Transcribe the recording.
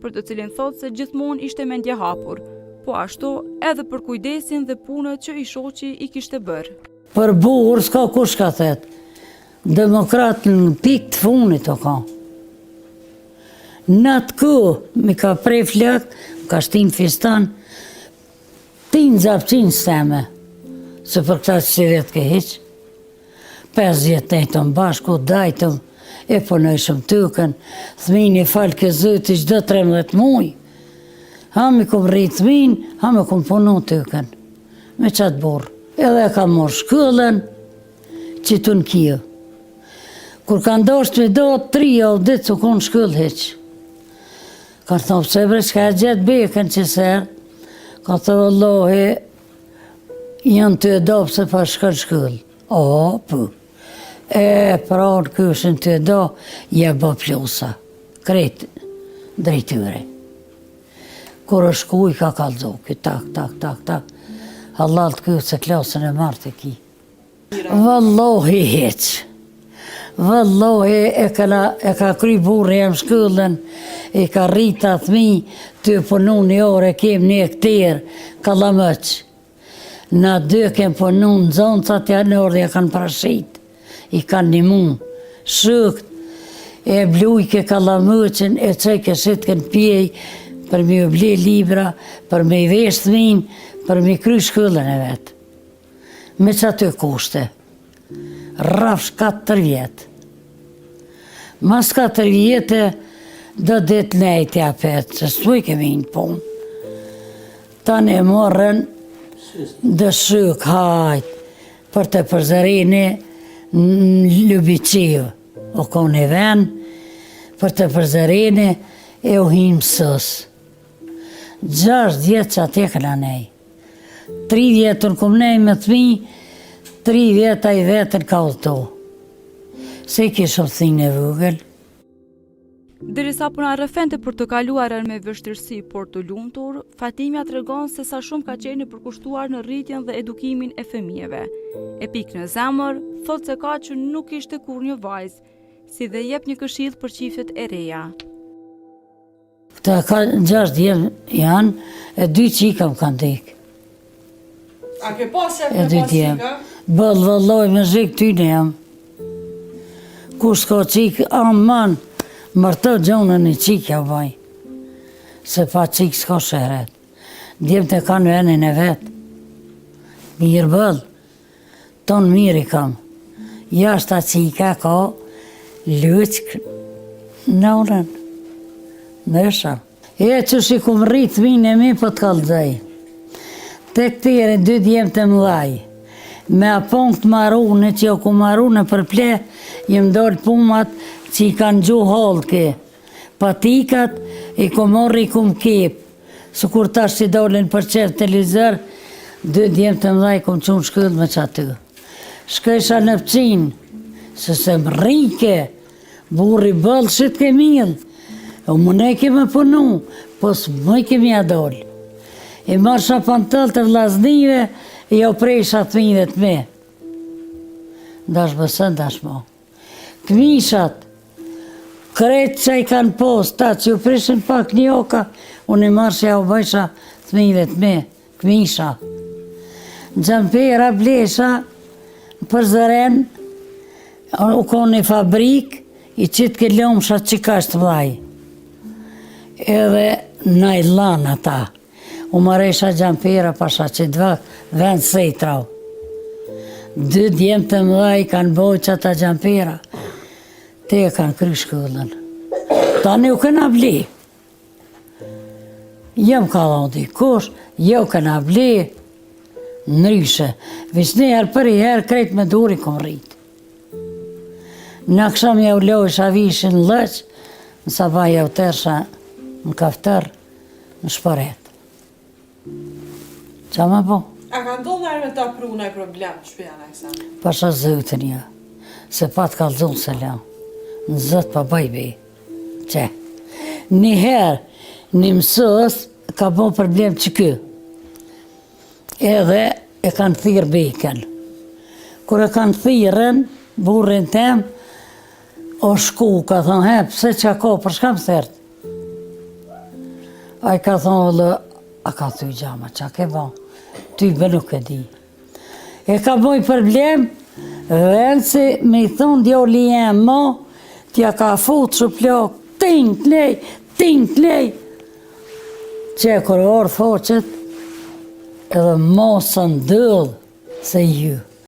për të cilin thotë se gjithmonë ishte mendje hapur, po ashtu edhe për kujdesin dhe punët që i shoqi i kishte bërë. Për burr s'ka kush ka thet. Demokrat në pikë të funit o ka. Në atë ku mi ka prej flakt, ka shtin fistan, ti në zapqin steme, se për këta që si vetë ke hiq. 50 nejtëm bashku, dajtëm, e punojshëm tyken, thmini falë ke zëti qdo 13 muj. Ham i kom rritë thmin, ham i kom punu tyken, me qatë burë. Edhe ka morë shkëllën, që të në kjë. Kur ka ndosht me do, 3 javë ditë që konë shkëllë heqë. Ka thonë, pëse bre, që ka e gjetë beken që serë, ka thonë, Allahi, janë të edo pëse pa shkëllë. O, për. Pranë këshën të edo, je bë plosa. Kretë, drejtyre. Kur është kuj, ka kalzoki, tak. Allah të kërë se klasën e martë e ki. Vallohi heqë. Vallohi e ka kry burë jam shkëllën, e ka rrita thmi, të punu një orë, kem një këtër, kalamëq. Na 2 kem punu në zonë, sa tja në orë ja kanë prashit, i kanë një mund, shëkt, e blujke kalamëqin, e qëjke shitken pjej, për mi u ble libra, për me i vesh thmin, për mi kry shkëllën e vetë. Me që aty kushte, rafsh 4 vjetë. Mas 4 vjetë, do ditë nejtë apet, që s'tu i kemi në punë. Tanë e morën, dë shyk hajtë, për të përzërini në Ljubicivë. O kone ven, për të përzërini e u hinë mësës. 6 vjetë që atë e këna nej. 3 vjetën këm nej me thmi, 3 vjetë a i vetën ka ullëto. Se kishë thinë e vëgël. Derisa puna rëfente për të kaluarën me vështirësi por të lumtur, Fatimja tregon se sa shumë ka qenë përkushtuar në rritjen dhe edukimin e fëmijëve. E pikë në zemër, thot se ka që nuk ishte kur një vajzë, si dhe jep një këshill për çiftet e reja. Këta ka 6 djemë janë, e 2 qika më kanë dekë. A ke pasë e ke pasë qika? Bëllë vëlloj me zhikë ty në jam. Kush ka qikë, aman, mërto gjonën e qikja vaj. Se pa qikë s'ka shëret. Djemë të kanë venin e vetë. Mirë bëllë, tonë mirë i kam. Jashtë a qika ka, lëqkë, nënën, nësha. E që shi kumë rritë minë e mi për të kalëzaj. Te këtire 2 djemë të mëdhaj. Me apon këtë marune që jo ku marune për ple, jem dollë pumat që i kanë gju halke. Patikat i ku morri i ku më kep. Së kur tash që i dollin për qërë televizor, 2 djemë të mëdhaj ku më qunë shkëllë me që aty. Shkësha në pëqinë, se se më rike, burri bëllë shit ke milë. O më ne keme punu, po së më kemi adollë. I marsha pantëll të vlaznive, i o prejsha thmive të me. Dash bësën, dash mo. Këmishat, kretë që i kanë post, ta që ju prishin pak një oka, unë i marsha o bëjsha thmive të me, këmisha. Gjampera, blesha, për zëren, u konë një fabrik, i qitë ke lomësha që ka shtë vlaj. Edhe najlan ata. U maresha gjampera pasha që 2 vend sejtrau. 2 djemë të mëdhaj kanë bojë që ata gjampera. Te e kanë kry shkëllën. Tani u këna bli. Jem ka dhonë dikush, jo këna bli. Nryshe. Visni herë për i herë krejt me duri kom rritë. Në kësham ja u lojsha vishin lëq, në sabaj ja u tërsha në kafter, në shparet. Qa ma po? A ka ndonë nërë me ta pru në problem të shpjana e kësa? Pasha zëtën ja, se pat kalzonë se la, në zëtë pa bajbi, që. Njëherë, një mësës ka bo problem që kë, edhe e kanë thirë bejken. Kër e kanë thirën, burrin tem, o shku, ka thonë, he, pëse që ka, për shkam thërtë? A I ka thonë, "Vëllë, a ka thuj gjama, qa ke bo? Ty bë nuk e di." E ka boj problem, venë si me I thonë djoli jem, mo, t'ja ka fut që plak, ting t'lej, që e kërë orë foqet, edhe mosën dëllë se ju.